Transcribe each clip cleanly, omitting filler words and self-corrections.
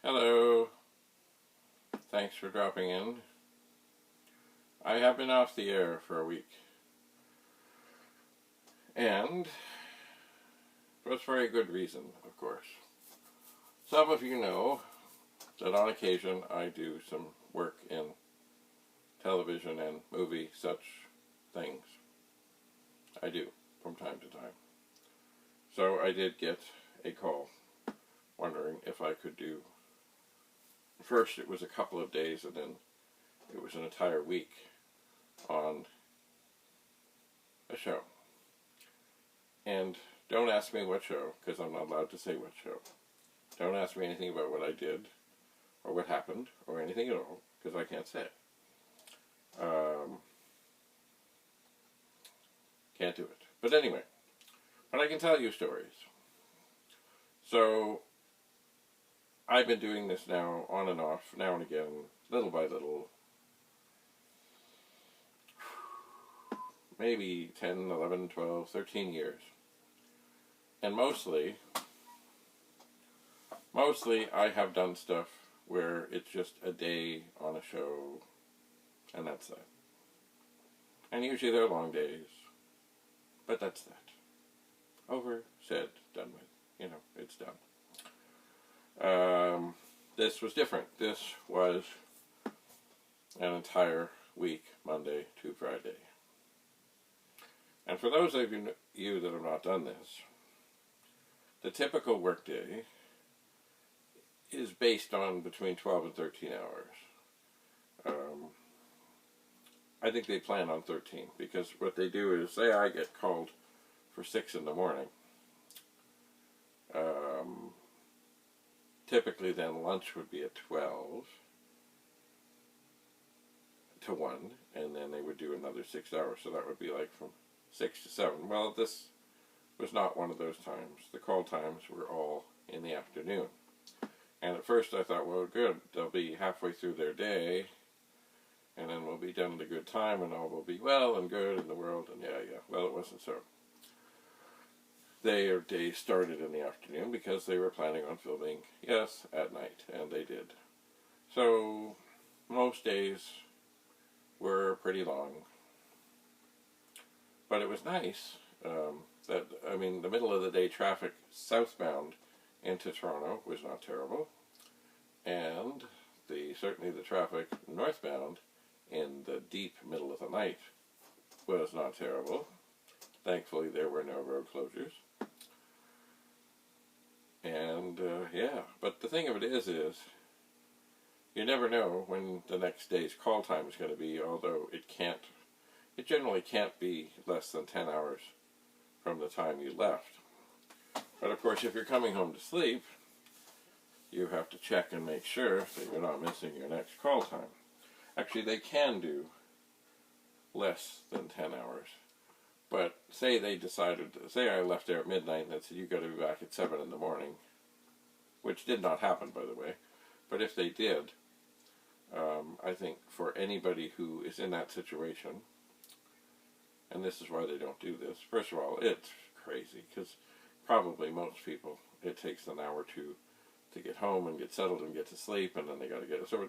Hello. Thanks for dropping in. I have been off the air for a week. And it was for a good reason, of course. Some of you know that on occasion I do some work in television and movie such things. I do from time to time. So I did get a call wondering if I could do. First it was a couple of days and then it was an entire week on a show. And don't ask me what show, because I'm not allowed to say what show. Don't ask me anything about what I did, or what happened, or anything at all, because I can't say it. Can't do it. But anyway, but I can tell you stories. So, I've been doing this now on and off, now and again, little by little. Maybe 10, 11, 12, 13 years. And mostly I have done stuff where it's just a day on a show, and that's that. And usually they're long days, but that's that. Over, said, done with. You know, it's done. This was different. This was an entire week, Monday to Friday. And for those of you that have not done this, the typical workday is based on between 12 and 13 hours. I think they plan on 13, because what they do is, say I get called for 6 in the morning. Typically then lunch would be at 12 to 1, and then they would do another 6 hours, so that would be like from 6 to 7. Well, this was not one of those times. The call times were all in the afternoon. And at first I thought, well, good, they'll be halfway through their day, and then we'll be done at a good time, and all will be well and good in the world, and yeah. Well, it wasn't so. Their day started in the afternoon because they were planning on filming, yes, at night, and they did. So, most days were pretty long. But it was nice that, the middle of the day traffic southbound into Toronto was not terrible. And certainly the traffic northbound in the deep middle of the night was not terrible. Thankfully there were no road closures. And but the thing of it is you never know when the next day's call time is going to be, although it generally can't be less than 10 hours from the time you left. But of course, if you're coming home to sleep, you have to check and make sure that you're not missing your next call time. Actually, they can do less than 10 hours. But say I left there at midnight and they said, you got to be back at 7 in the morning, which did not happen, by the way. But if they did, I think for anybody who is in that situation, and this is why they don't do this. First of all, it's crazy, because probably most people, it takes an hour or two to get home and get settled and get to sleep, and then they got to get, so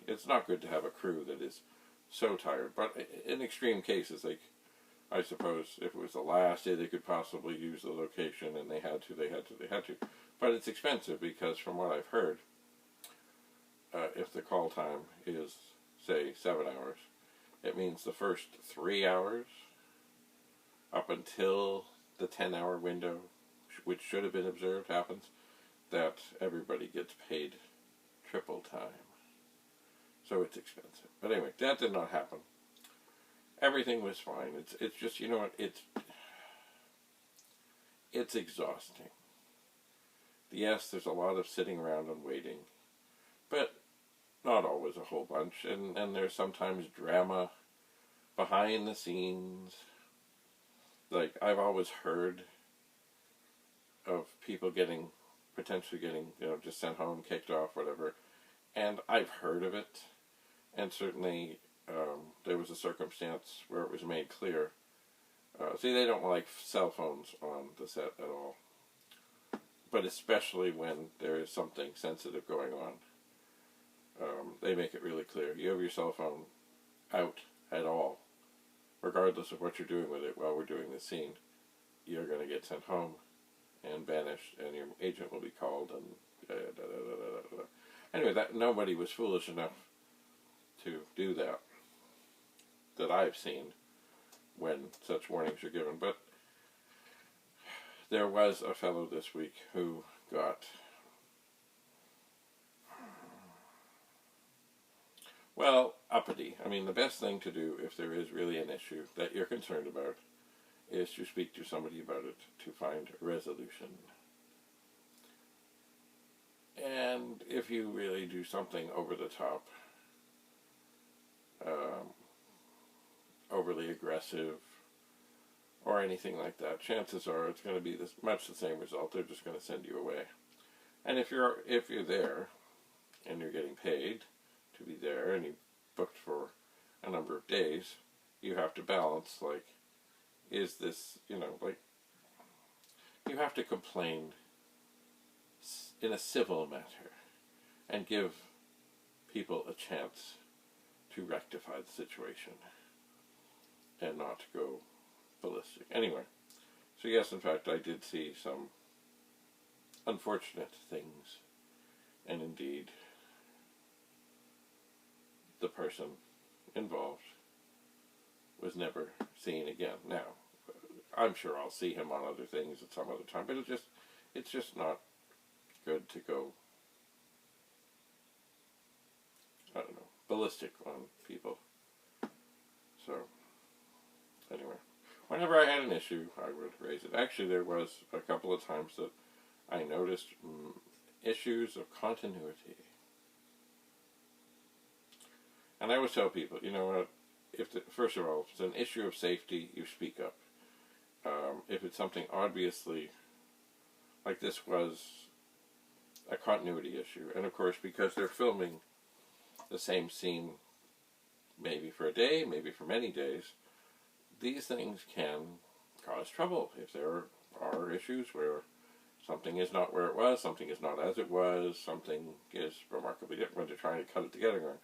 it's not good to have a crew that is so tired. But in extreme cases, I suppose if it was the last day they could possibly use the location and they had to. But it's expensive, because from what I've heard, if the call time is, say, 7 hours, it means the first 3 hours up until the 10-hour window, which should have been observed, happens, that everybody gets paid triple time. So it's expensive. But anyway, that did not happen. Everything was fine. It's just, you know what, it's exhausting. Yes, there's a lot of sitting around and waiting, but not always a whole bunch, and there's sometimes drama behind the scenes. Like, I've always heard of people potentially getting, just sent home, kicked off, whatever, and I've heard of it, and certainly there was a circumstance where it was made clear. See, they don't like cell phones on the set at all. but especially when there is something sensitive going on. They make it really clear. You have your cell phone out at all, regardless of what you're doing with it while we're doing the scene, you're going to get sent home and banished, and your agent will be called, and anyway, that nobody was foolish enough to do that I've seen when such warnings are given. But there was a fellow this week who got, well, uppity. I mean, the best thing to do if there is really an issue that you're concerned about is to speak to somebody about it to find a resolution. And if you really do something over the top, overly aggressive, or anything like that, chances are it's going to be much the same result. They're just going to send you away. And if you're there and you're getting paid to be there and you booked for a number of days, you have to balance, like, is this, like, you have to complain in a civil matter and give people a chance to rectify the situation and not go ballistic. Anyway, so yes, in fact, I did see some unfortunate things, and indeed, the person involved was never seen again. Now, I'm sure I'll see him on other things at some other time, but it's just not good to go, I don't know, ballistic on people. So, anyway, whenever I had an issue, I would raise it. Actually, there was a couple of times that I noticed issues of continuity. And I always tell people, you know what, first of all, if it's an issue of safety, you speak up. If it's something obviously, like this was a continuity issue, and of course, because they're filming the same scene maybe for a day, maybe for many days, these things can cause trouble. If there are issues where something is not where it was, something is not as it was, something is remarkably different when they're trying to cut it together, going,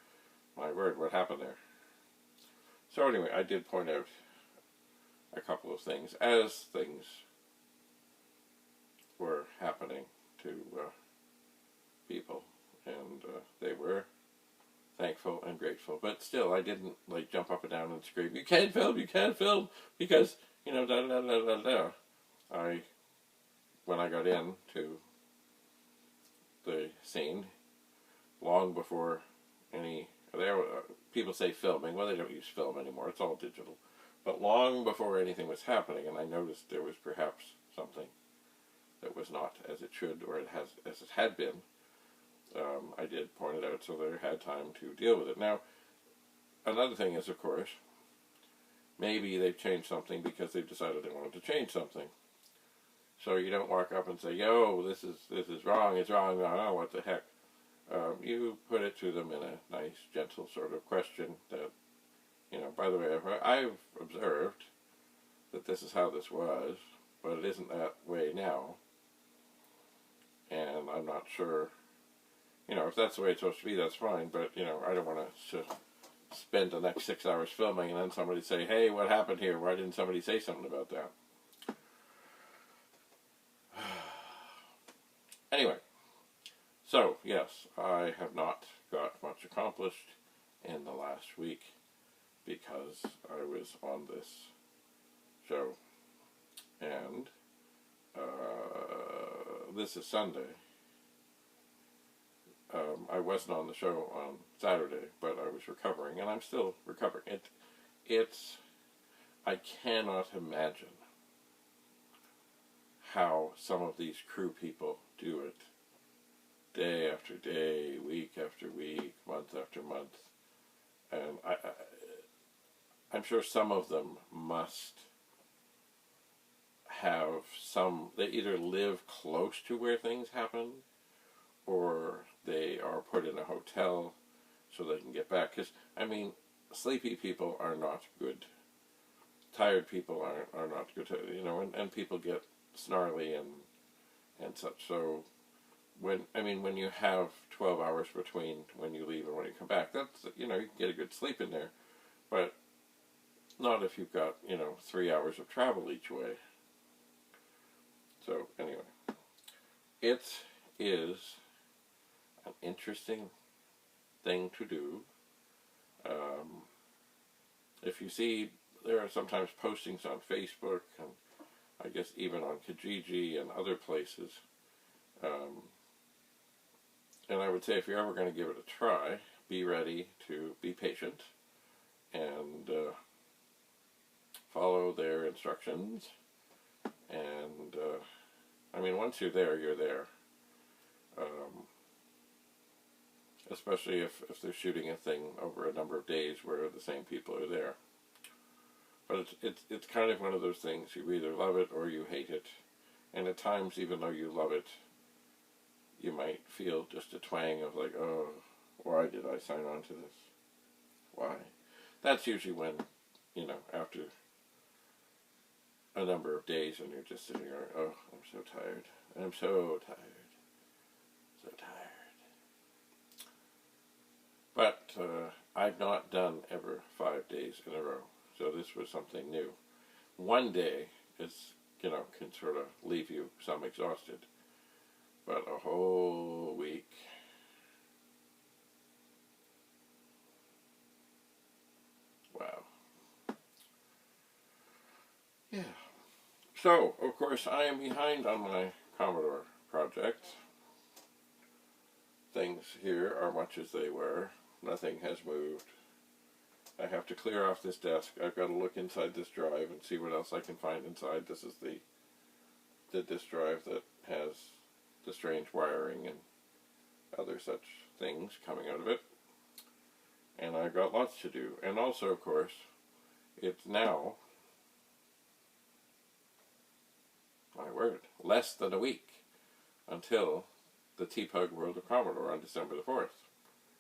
my word, what happened there? So anyway, I did point out a couple of things as things were happening to people, and they were thankful and grateful. But still, I didn't like jump up and down and scream, you can't film, because, da da da da da. When I got into the scene, long before people say filming, well, they don't use film anymore, it's all digital. But long before anything was happening, and I noticed there was perhaps something that was not as it should, or as it had been, I did point it out so they had time to deal with it. Now, another thing is, of course, maybe they've changed something because they've decided they wanted to change something. So you don't walk up and say, yo, this is wrong, it's wrong, oh, what the heck. You put it to them in a nice, gentle sort of question that, by the way, I've observed that this is how this was, but it isn't that way now. And I'm not sure, if that's the way it's supposed to be, that's fine, but, I don't want to spend the next 6 hours filming and then somebody say, hey, what happened here? Why didn't somebody say something about that? Anyway, so, yes, I have not got much accomplished in the last week because I was on this show. And this is Sunday. I wasn't on the show on Saturday, but I was recovering, and I'm still recovering. I cannot imagine how some of these crew people do it day after day, week after week, month after month. And I'm sure some of them must have they either live close to where things happen, or they are put in a hotel so they can get back. Because, sleepy people are not good. Tired people are not good, and people get snarly and such. So when you have 12 hours between when you leave and when you come back, that's, you can get a good sleep in there, but not if you've got, 3 hours of travel each way. So anyway, it is an interesting thing to do. If you see, there are sometimes postings on Facebook, and I guess even on Kijiji and other places. And I would say if you're ever going to give it a try, be ready to be patient and follow their instructions. And once you're there, you're there. Especially if they're shooting a thing over a number of days where the same people are there. But it's kind of one of those things, you either love it or you hate it. And at times, even though you love it, you might feel just a twang of like, oh, why did I sign on to this? Why? That's usually when, after a number of days and you're just sitting there, oh, I'm so tired. I'm so tired. So tired. But I've not done ever 5 days in a row, so this was something new. One day is, can sort of leave you some exhausted, but a whole week, wow. Yeah. So, of course, I am behind on my Commodore project. Things here are much as they were. Nothing has moved. I have to clear off this desk. I've got to look inside this drive and see what else I can find inside. This is the disk drive that has the strange wiring and other such things coming out of it. And I've got lots to do. And also, of course, it's now, my word, less than a week until the TPUG World of Commodore on December the 4th,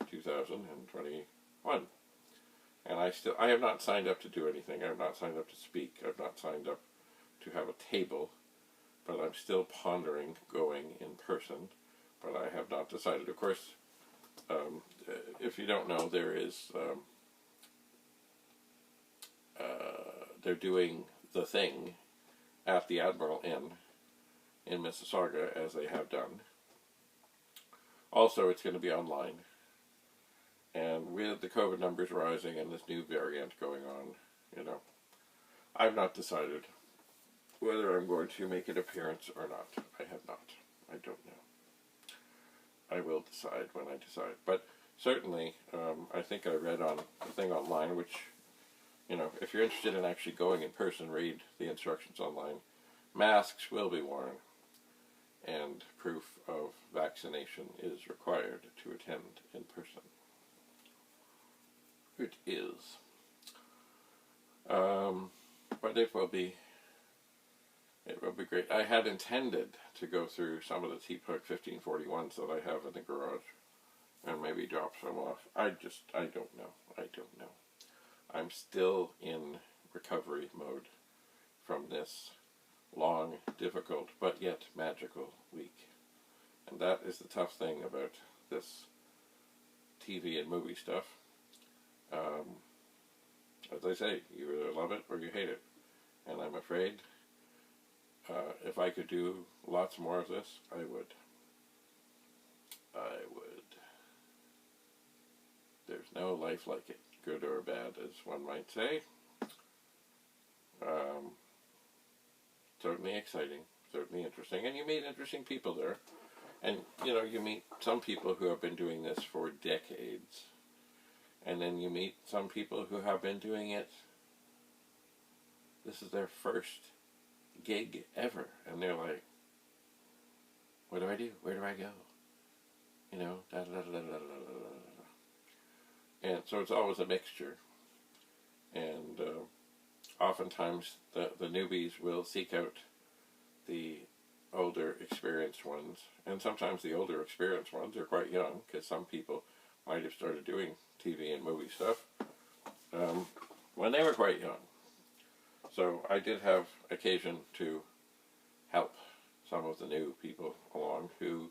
2021. And I have not signed up to do anything. I have not signed up to speak. I've not signed up to have a table. But I'm still pondering going in person. But I have not decided. Of course, if you don't know, there is, they're doing the thing at the Admiral Inn in Mississauga, as they have done. Also, it's going to be online. And with the COVID numbers rising and this new variant going on, I've not decided whether I'm going to make an appearance or not. I have not. I don't know. I will decide when I decide. But certainly, I think I read on the thing online, which, if you're interested in actually going in person, read the instructions online. Masks will be worn, and proof of vaccination is required to attend in person. It is. But it will be great. I had intended to go through some of the TPUG 1541s that I have in the garage and maybe drop some off. I don't know. I'm still in recovery mode from this long, difficult, but yet magical week. And that is the tough thing about this TV and movie stuff. As I say, you either love it or you hate it. And I'm afraid if I could do lots more of this, I would. There's no life like it, good or bad, as one might say. Certainly exciting, certainly interesting, and you meet interesting people there. And, you meet some people who have been doing this for decades. And then you meet some people who have been doing it, this is their first gig ever. And they're like, what do I do? Where do I go? And so it's always a mixture. And oftentimes the newbies will seek out the older experienced ones. And sometimes the older experienced ones are quite young, because some people might have started doing TV and movie stuff when they were quite young. So I did have occasion to help some of the new people along who,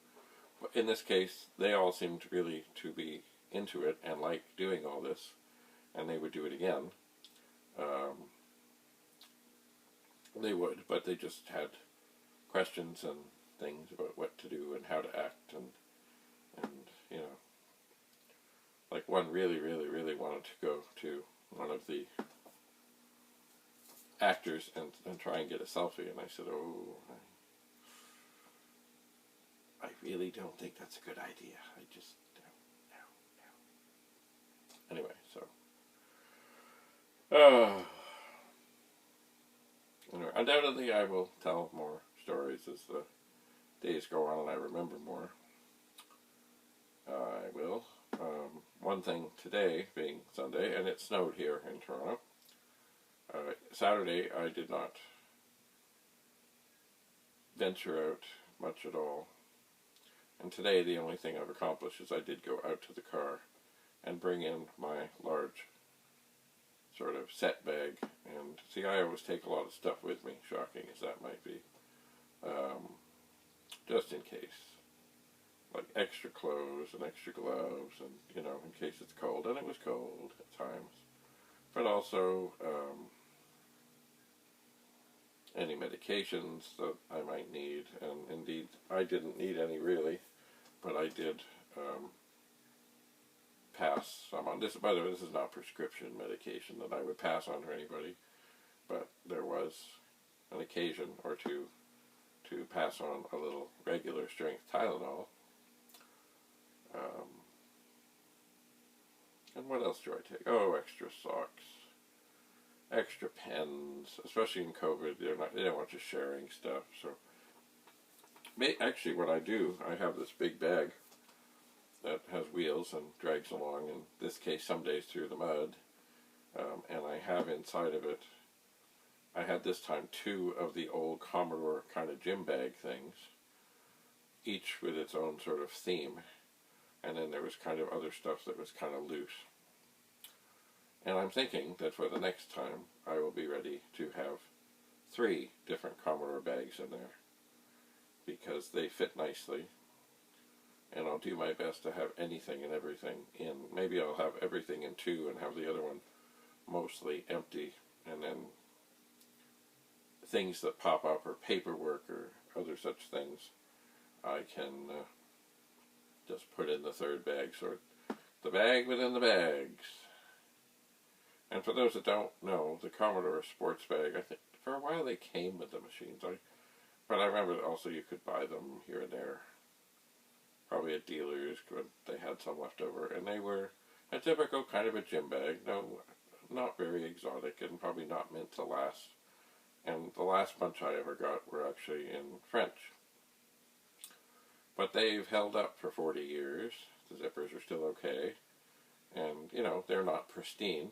in this case, they all seemed really to be into it and like doing all this, and they would do it again. They would, but they just had questions and things about what to do and how to act, and you know, like one really wanted to go to one of the actors and try and get a selfie, and I said, oh, I really don't think that's a good idea. I just no. Anyway, so anyway, undoubtedly I will tell more stories as the days go on and I remember more. I will. One thing today being Sunday, and it snowed here in Toronto. Saturday I did not venture out much at all. And today the only thing I've accomplished is I did go out to the car and bring in my large sort of set bag. And see, I always take a lot of stuff with me, shocking as that might be, just in case. Like extra clothes and extra gloves, and you know, in case it's cold, and it was cold at times. But also any medications that I might need, and indeed I didn't need any really, but I did pass some on. This, by the way, this is not prescription medication that I would pass on to anybody, but there was an occasion or two to pass on a little regular strength Tylenol. And what else do I take? Oh, extra socks, extra pens, especially in COVID. They don't want you sharing stuff. So, actually, what I do, I have this big bag that has wheels and drags along. In this case, some days through the mud, and I have inside of it. I had this time 2 of the old Commodore kind of gym bag things, each with its own sort of theme. And then there was kind of other stuff that was kind of loose. And I'm thinking that for the next time, I will be ready to have 3 different Commodore bags in there, because they fit nicely, and I'll do my best to have anything and everything in. Maybe I'll have everything in 2 and have the other one mostly empty, and then things that pop up, or paperwork, or other such things, I can just put in the 3rd bag, sort of the bag within the bags. And for those that don't know, the Commodore sports bag, I think for a while they came with the machines, but I remember also you could buy them here and there, probably at dealers, but they had some left over, and they were a typical kind of a gym bag, not very exotic, and probably not meant to last. And the last bunch I ever got were actually in French. But they've held up for 40 years. The zippers are still okay. And, you know, they're not pristine,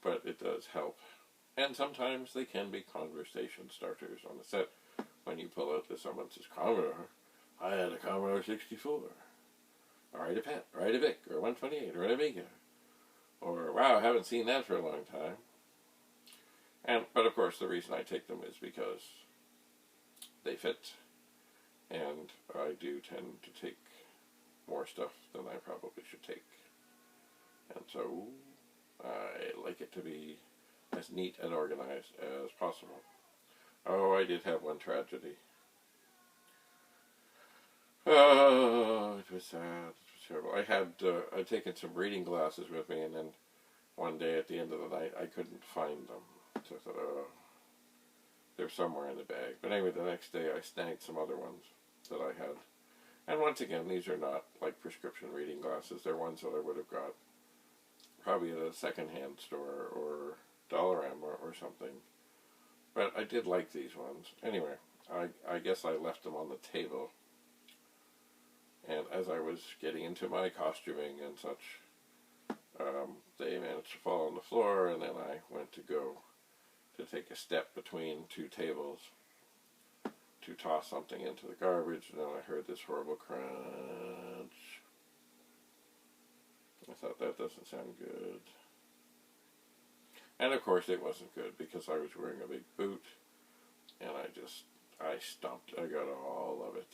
but it does help. And sometimes they can be conversation starters on the set. When you pull out someone says, Commodore, I had a Commodore 64. Or I had a PET, or I had a VIC, or a 128, or an Amiga. Or, wow, I haven't seen that for a long time. But of course, the reason I take them is because they fit. And I do tend to take more stuff than I probably should take. And so I like it to be as neat and organized as possible. Oh, I did have one tragedy. Oh, it was sad. It was terrible. I'd taken some reading glasses with me, and then one day at the end of the night I couldn't find them. So I thought, oh, they're somewhere in the bag. But anyway, the next day I snagged some other ones that I had. And once again, these are not like prescription reading glasses. They're ones that I would have got probably at a second-hand store or Dollarama or something. But I did like these ones. Anyway, I guess I left them on the table. And as I was getting into my costuming and such, they managed to fall on the floor, and then I went to go to take a step between 2 tables to toss something into the garbage, and then I heard this horrible crunch. I thought, that doesn't sound good. And of course it wasn't good, because I was wearing a big boot, and I just I stomped. I got all of it.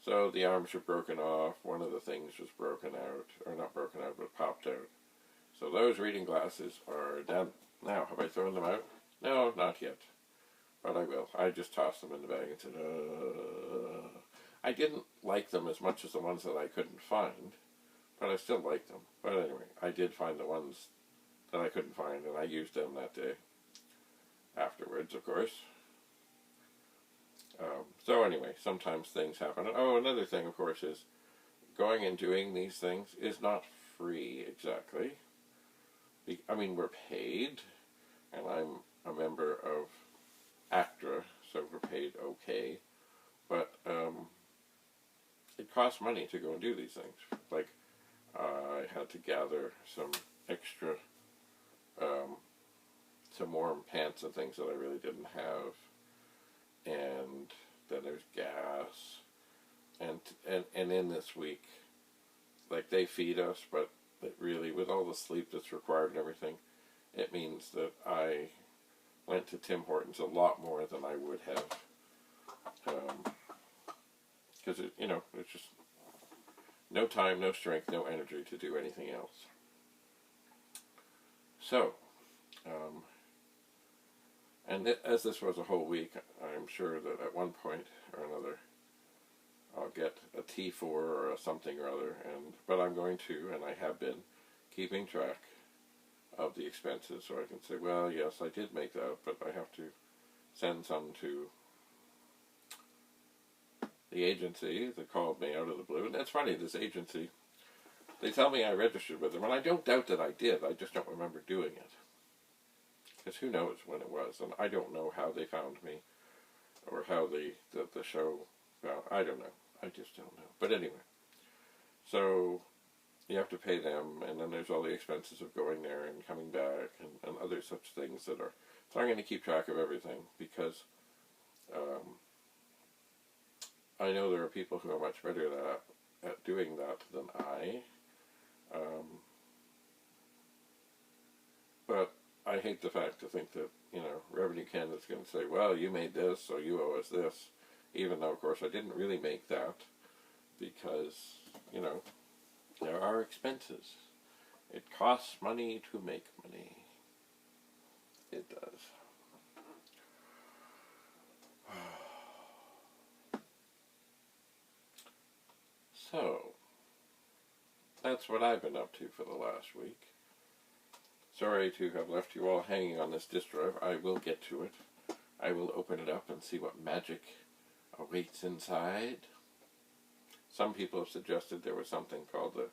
So the arms were broken off. One of the things was broken out, or not broken out, but popped out. So those reading glasses are done. Now, have I thrown them out? No, not yet. But I will. I just tossed them in the bag and said, I didn't like them as much as the ones that I couldn't find, but I still liked them. But anyway, I did find the ones that I couldn't find, and I used them that day. Afterwards, of course. So anyway, sometimes things happen. Oh, another thing, of course, is going and doing these things is not free exactly. I mean, we're paid, and I'm a member of ACTRA, so we're paid okay. But it costs money to go and do these things. Like, I had to gather some extra, some warm pants and things that I really didn't have. And then there's gas, and in this week, like, they feed us, but really, with all the sleep that's required and everything, it means that I went to Tim Hortons a lot more than I would have, because it's just no time, no strength, no energy to do anything else. So, as this was a whole week, I'm sure that at one point or another I'll get a T4 or a something or other, but I'm going to, and I have been, keeping track of the expenses so I can say, well, yes, I did make that, but I have to send some to the agency that called me out of the blue. And it's funny, this agency, they tell me I registered with them, and I don't doubt that I did, I just don't remember doing it. Because who knows when it was, and I don't know how they found me, or how the show found, I don't know, I just don't know. But anyway, so you have to pay them, and then there's all the expenses of going there and coming back, and other such things that are, so I'm going to keep track of everything, because I know there are people who are much better at doing that than I, but I hate the fact to think that, Revenue Canada's going to say, well, you made this, so you owe us this, even though, of course, I didn't really make that, because, there are expenses. It costs money to make money. It does. So, that's what I've been up to for the last week. Sorry to have left you all hanging on this disk drive. I will get to it. I will open it up and see what magic awaits inside. Some people have suggested there was something called the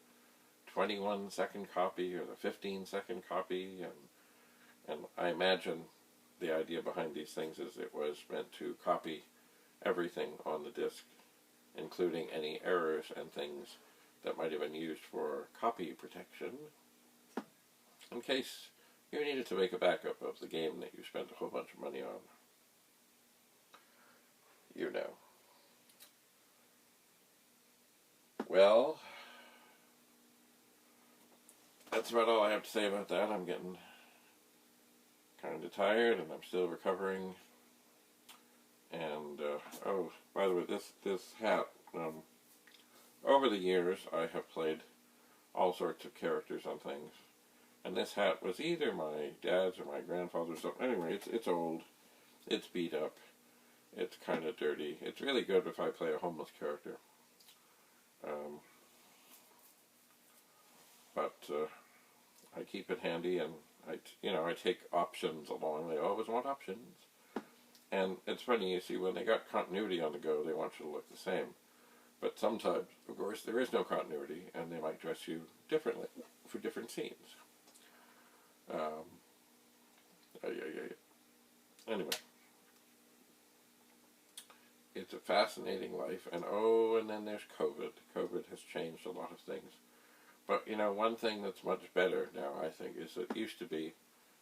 21-second copy or the 15-second copy, and I imagine the idea behind these things is it was meant to copy everything on the disk, including any errors and things that might have been used for copy protection, in case you needed to make a backup of the game that you spent a whole bunch of money on. Well, that's about all I have to say about that. I'm getting kind of tired, and I'm still recovering. And, oh, by the way, this hat, over the years, I have played all sorts of characters on things. And this hat was either my dad's or my grandfather's. So anyway, it's old. It's beat up. It's kind of dirty. It's really good if I play a homeless character. But I keep it handy, and I take options along. They always want options. And it's funny, you see, when they got continuity on the go, they want you to look the same. But sometimes, of course, there is no continuity, and they might dress you differently for different scenes. Anyway, it's a fascinating life, and then there's COVID. COVID has changed a lot of things. But, one thing that's much better now, I think, is that it used to be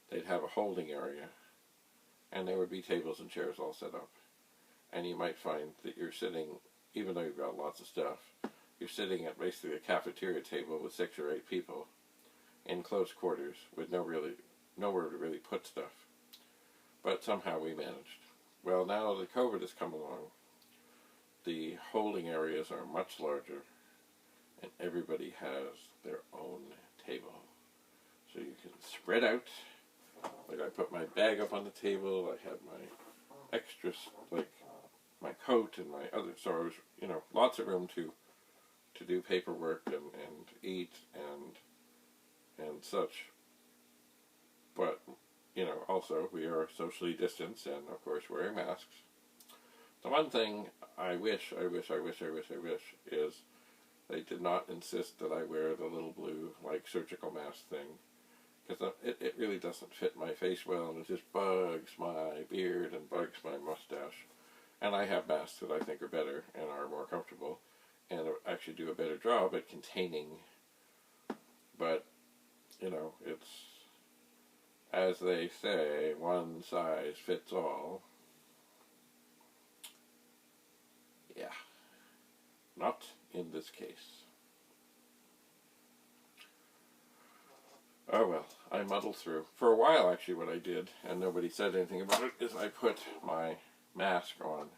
they'd have a holding area, and there would be tables and chairs all set up. And you might find that you're sitting, even though you've got lots of stuff, you're sitting at basically a cafeteria table with 6 or 8 people in close quarters with nowhere to really put stuff. But somehow we managed. well, now that COVID has come along, the holding areas are much larger, and everybody has their own table. So you can spread out. Like, I put my bag up on the table, I had my extras, like my coat and my other, so I was, lots of room to do paperwork and eat and such. But, also we are socially distanced and, of course, wearing masks. The one thing I wish is they did not insist that I wear the little blue, like, surgical mask thing. Because it really doesn't fit my face well, and it just bugs my beard and bugs my mustache. And I have masks that I think are better and are more comfortable and actually do a better job at containing. But, it's, as they say, one size fits all. Yeah, not in this case. Oh well, I muddled through. For a while, actually, what I did, and nobody said anything about it, is I put my mask on,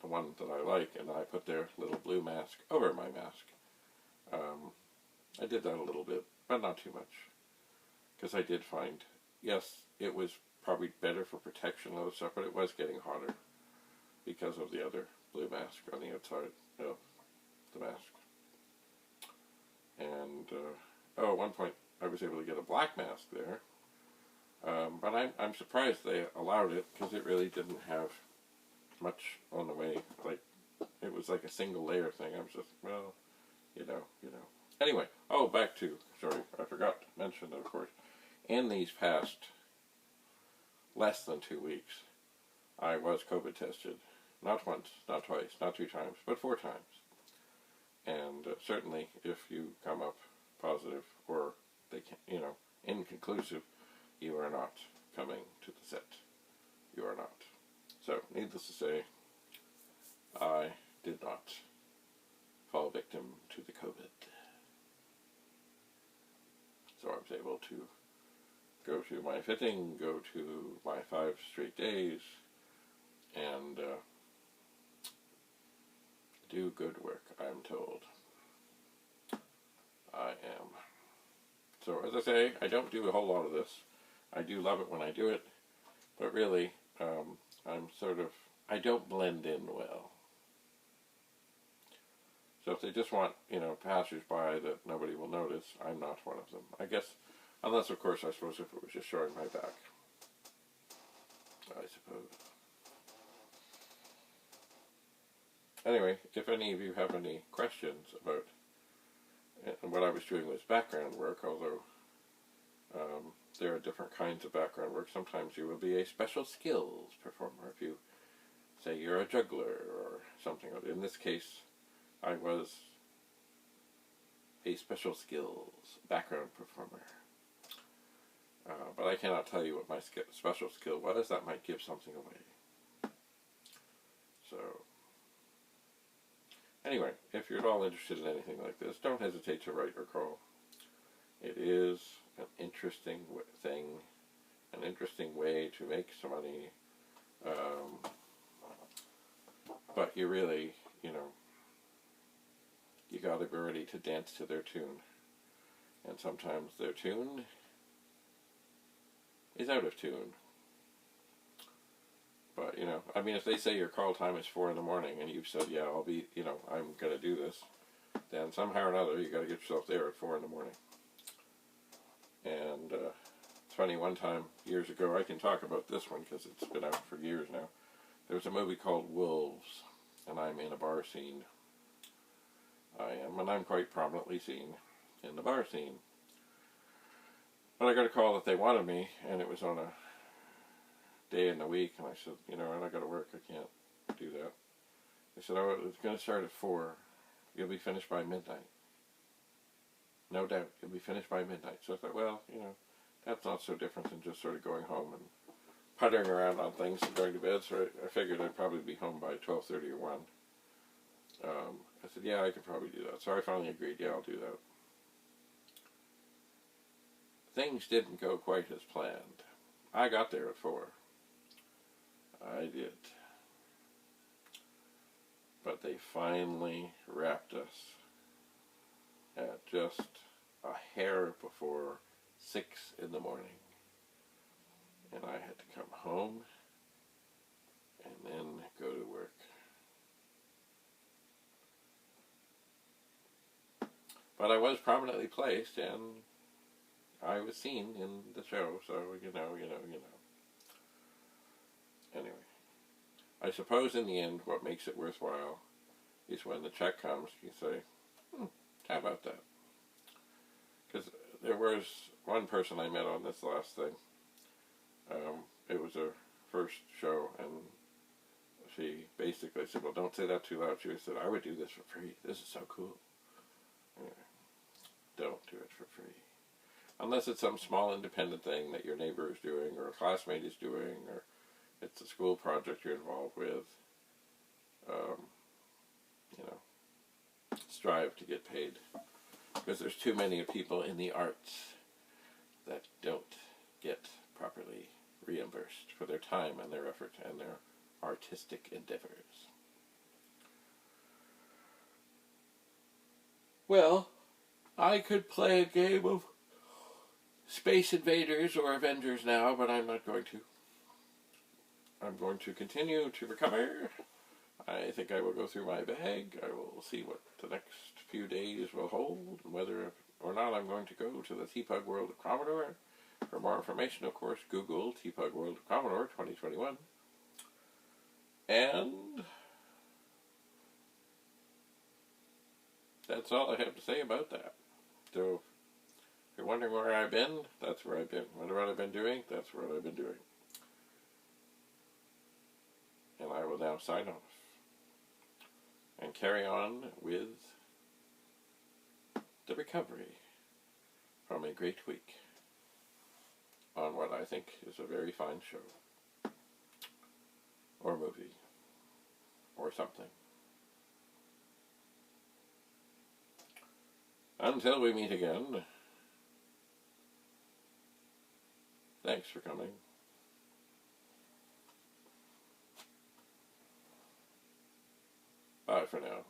the one that I like, and I put their little blue mask over my mask. I did that a little bit, but not too much. Because I did find, yes, it was probably better for protection and other stuff, but it was getting hotter because of the other blue mask on the outside of the mask. And, at one point, I was able to get a black mask there, but I'm surprised they allowed it, because it really didn't have much on the way. Like, it was like a single layer thing. I was just, well, Anyway, back to, sorry, I forgot to mention that, of course, in these past less than 2 weeks, I was COVID tested. Not once, not twice, not 3 times, but 4 times. And certainly, if you come up positive, or they can, inconclusive, you are not coming to the set. You are not. So, needless to say, I did not fall victim to the COVID. So I was able to go to my fitting, go to my 5 straight days, and do good work, I'm told. I am. So, as I say, I don't do a whole lot of this. I do love it when I do it, but really, I don't blend in well. So if they just want, passers-by that nobody will notice, I'm not one of them. I guess, unless, of course, I suppose if it was just showing my back. I suppose. Anyway, if any of you have any questions about, and what I was doing was background work, although there are different kinds of background work. Sometimes you will be a special skills performer if you say you're a juggler or something. In this case, I was a special skills background performer. But I cannot tell you what my special skill was. That might give something away. So, anyway, if you're at all interested in anything like this, don't hesitate to write or call. It is an interesting thing, an interesting way to make some money. But you really, you gotta be ready to dance to their tune. And sometimes their tune is out of tune. But, if they say your call time is 4 in the morning and you've said, yeah, I'll be, I'm going to do this, then somehow or another you got to get yourself there at 4 in the morning. And it's funny, one time, years ago, I can talk about this one because it's been out for years now. There was a movie called Wolves, and I'm in a bar scene. And I'm quite prominently seen in the bar scene. But I got a call that they wanted me, and it was on a day in the week, and I said, and I got to work, I can't do that. They said, it's going to start at 4. You'll be finished by midnight. No doubt, you'll be finished by midnight. So I thought, well, that's not so different than just sort of going home and puttering around on things and going to bed. So I figured I'd probably be home by 12:30 or 1. I said, yeah, I could probably do that. So I finally agreed, yeah, I'll do that. Things didn't go quite as planned. I got there at 4. I did. But they finally wrapped us at just a hair before 6 in the morning. And I had to come home and then go to work. But I was prominently placed, and I was seen in the show, so you know. Anyway, I suppose in the end what makes it worthwhile is when the check comes, you say, how about that? Because there was one person I met on this last thing. It was her first show, and she basically said, well, don't say that too loud. She said, I would do this for free. This is so cool. Anyway, don't do it for free. Unless it's some small independent thing that your neighbor is doing, or a classmate is doing, or it's a school project you're involved with. Strive to get paid. Because there's too many people in the arts that don't get properly reimbursed for their time and their effort and their artistic endeavors. Well, I could play a game of Space Invaders or Avengers now, but I'm not going to. I'm going to continue to recover. I think I will go through my bag. I will see what the next few days will hold, and whether or not I'm going to go to the TPUG World of Commodore. For more information, of course, Google TPUG World of Commodore 2021. And that's all I have to say about that. So, if you're wondering where I've been, that's where I've been. What I've been doing, that's what I've been doing. And I will now sign off and carry on with the recovery from a great week on what I think is a very fine show, or movie, or something. Until we meet again, thanks for coming. Bye for now.